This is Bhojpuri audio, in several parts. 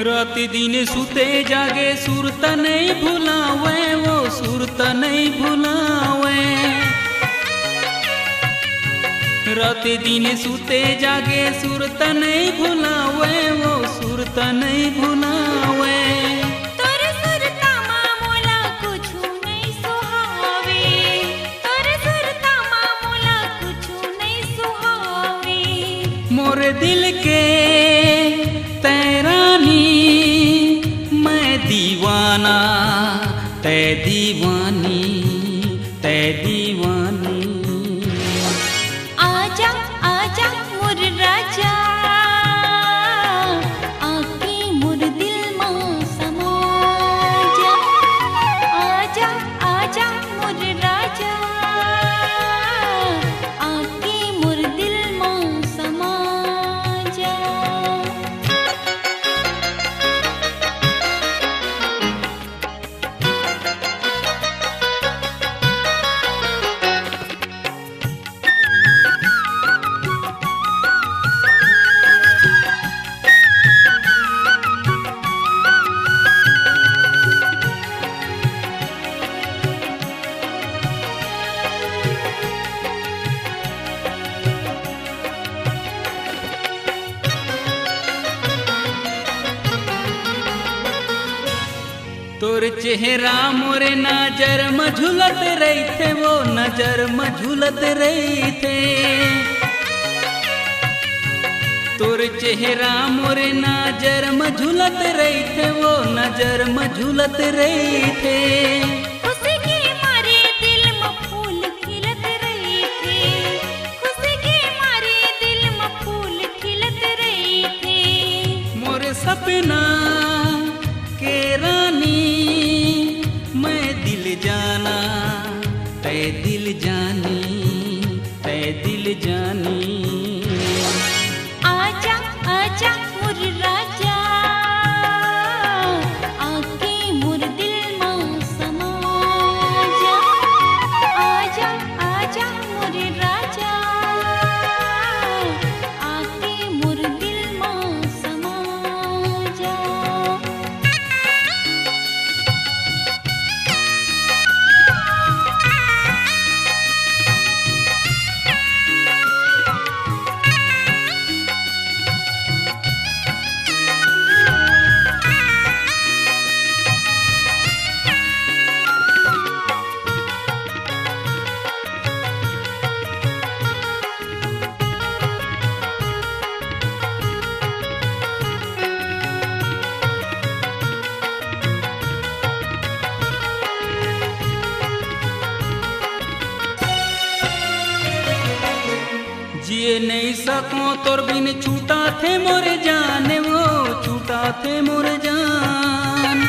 रात दिन सुते जागे सुरत नहीं भुलावे, वो सुरत नहीं भुलावे। रात दिन सुते जागे सुरत नहीं भुलावे, वो सुरत नहीं भुलावे। तोर सुरता मामूला कुछु नहीं सुहावे, तोर सुरता मामूला कुछु नहीं सुहावे। मोरे दिल के तैरानी मैं दीवाना, तै दीवानी, तै दीवानी। आजा आजा मोर राजा, आके मोर दिल मां समा जा। आजा आजा मोर राजा, आके मोर दिल मां समा जा। तोर चेहरा मोरे नजर में झुलत रही थे, वो नजर में झुलत रही थे। तोर चेहरा मोरे नजर में झुलत रही थे, वो नजर में झुलत रही थे। खुशी के मारे दिल में फूल खिलत रही थे, खुशी के मारे दिल में फूल खिलत रही थे। मोरे सपना के रानी मैं दिल जाना, तै दिल जानी, तै दिल जानी। आजा आजा मोर राजा, आके मोर दिल मां समा जा। आजा आजा मोर राजा, आके मोर दिल मां समा जा। जिए नहीं सको तोर बिन छूटा थे मोरे जान, वो छूटा थे मोरे जान।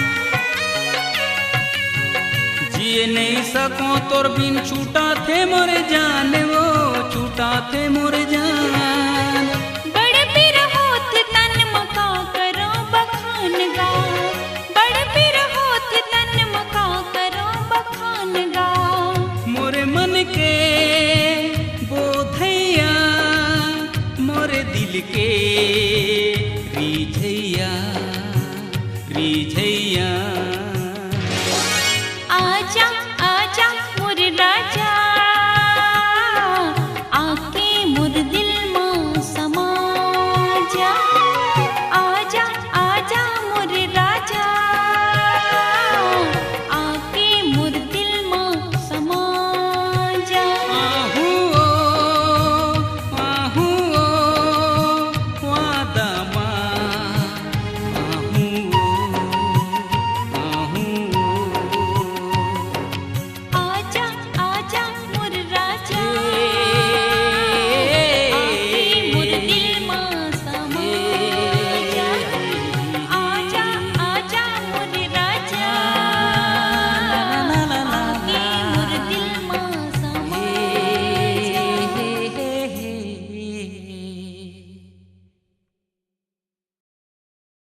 जिए नहीं सको तोर बिन छूटा थे मोरे जान, वो छूटा थे मोरे जान। बड़ पीर होत तन मका करो बखान गा, बड़ पीर होत तन मका करो बखान गा। मोरे मन के बोधैया, मोरे दिल के रिझैया, रिझैया।